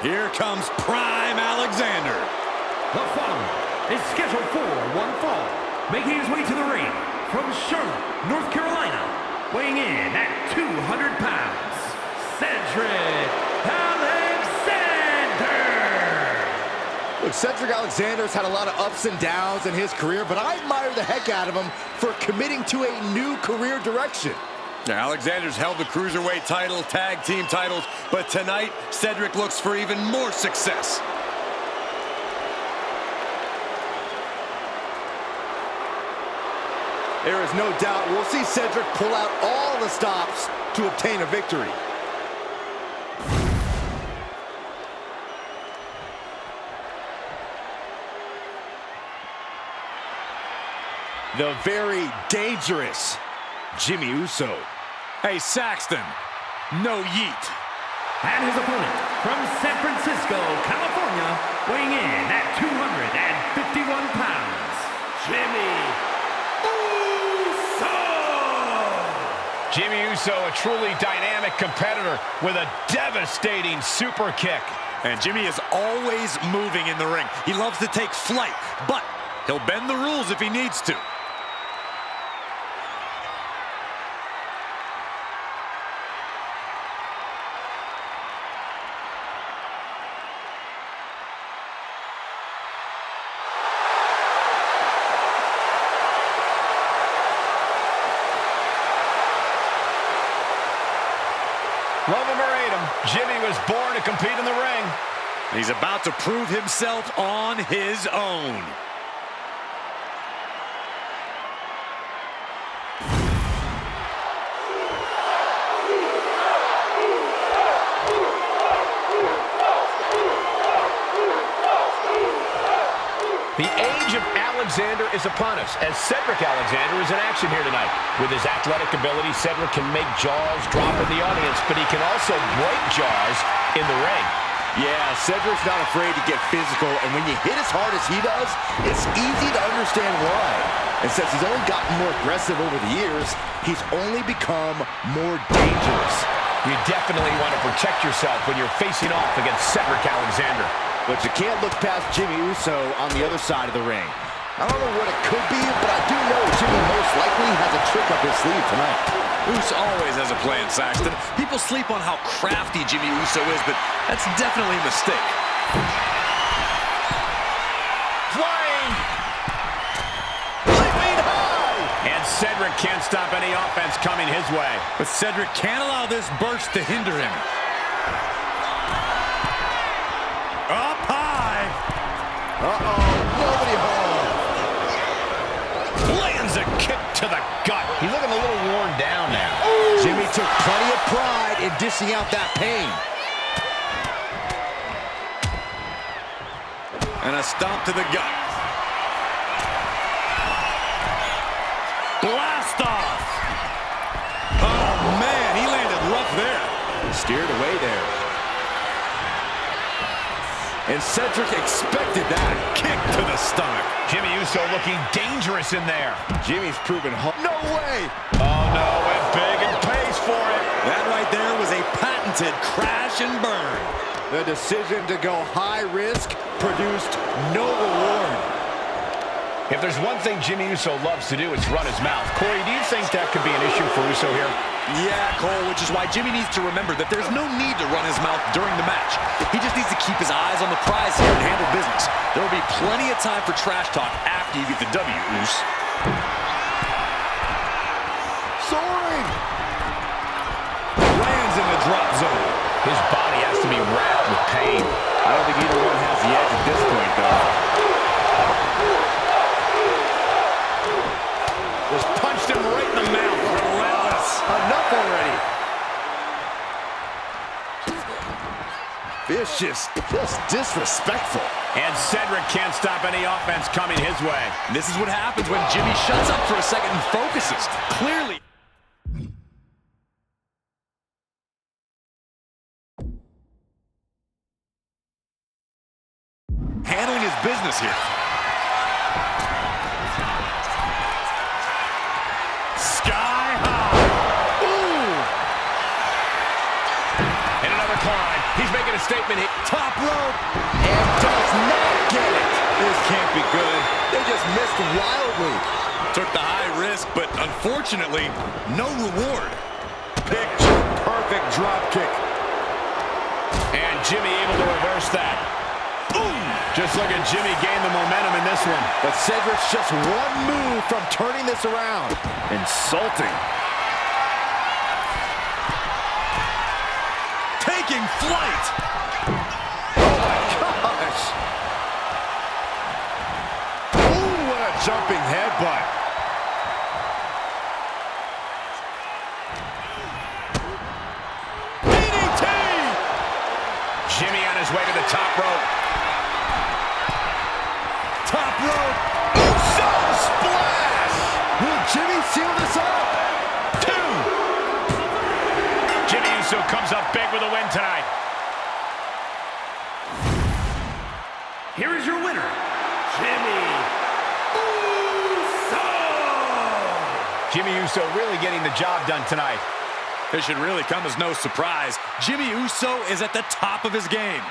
Here comes Prime Alexander. The following is scheduled for one fall, making his way to the ring from Charlotte, North Carolina, weighing in at 200 pounds, Cedric Alexander. Look, Cedric Alexander's had a lot of ups and downs in his career, but I admire the heck out of him for committing to a new career direction. Now, Alexander's held the Cruiserweight title, tag team titles, but tonight, Cedric looks for even more success. There is no doubt we'll see Cedric pull out all the stops to obtain a victory. The very dangerous Jimmy Uso. Hey, Saxton, no yeet. And his opponent from San Francisco, California, weighing in at 251 pounds, Jimmy Uso. Jimmy Uso, a truly dynamic competitor with a devastating super kick. And Jimmy is always moving in the ring. He loves to take flight, but he'll bend the rules if he needs to. Love him or hate him, Jimmy was born to compete in the ring. He's about to prove himself on his own. The age of Alexander is upon us, as Cedric Alexander is in action here tonight. With his athletic ability, Cedric can make jaws drop in the audience, but he can also break jaws in the ring. Yeah, Cedric's not afraid to get physical, and when you hit as hard as he does, it's easy to understand why. And since he's only gotten more aggressive over the years, he's only become more dangerous. You definitely want to protect yourself when you're facing off against Cedric Alexander. But you can't look past Jimmy Uso on the other side of the ring. I don't know what it could be, but I do know Jimmy most likely has a trick up his sleeve tonight. Uso always has a plan, Saxton. People sleep on how crafty Jimmy Uso is, but that's definitely a mistake. Flying! Leaping high! And Cedric can't stop any offense coming his way. But Cedric can't allow this burst to hinder him. Up high. Uh-oh, nobody home. Lands a kick to the gut. He's looking a little worn down now. Ooh. Jimmy took plenty of pride in dishing out that pain. And a stomp to the gut. Blast off. Oh, man, he landed rough there. Steered away there. And Cedric expected that. Kick to the stomach. Jimmy Uso looking dangerous in there. Jimmy's proven no way. Oh, no, went big and pays for it. That right there was a patented crash and burn. The decision to go high risk produced no reward. If there's one thing Jimmy Uso loves to do, it's run his mouth. Corey, do you think that could be an issue for Uso here? Yeah, Cole, which is why Jimmy needs to remember that there's no need to run his mouth during the match. He just needs to keep his eyes on the prize here and handle business. There will be plenty of time for trash talk after you get the W, Uso. Soaring! Lands in the drop zone. His body has to be wrapped with pain. I don't think either one has the edge at this point, though. Just punched him right in the mouth. Relentless. Enough already. Vicious, just disrespectful. And Cedric can't stop any offense coming his way. This is what happens when Jimmy shuts up for a second and focuses. Clearly. Handling his business here. Sky high. And another climb. He's making a statement here. Top rope. And does not get it. This can't be good. They just missed wildly. Took the high risk, but unfortunately, no reward. Picture perfect drop kick. And Jimmy able to reverse that. Boom! Just look at Jimmy gain the momentum in this one. But Cedric's just one move from turning this around. Insulting. Taking flight. Oh my gosh. Ooh, what a jumping headbutt. DDT! Jimmy on his way to the top rope. Top rope. Uso splash! Will Jimmy seal this up? 2. Jimmy Uso comes up big with a win tonight. Here is your winner, Jimmy Uso! Jimmy Uso really getting the job done tonight. This should really come as no surprise. Jimmy Uso is at the top of his game.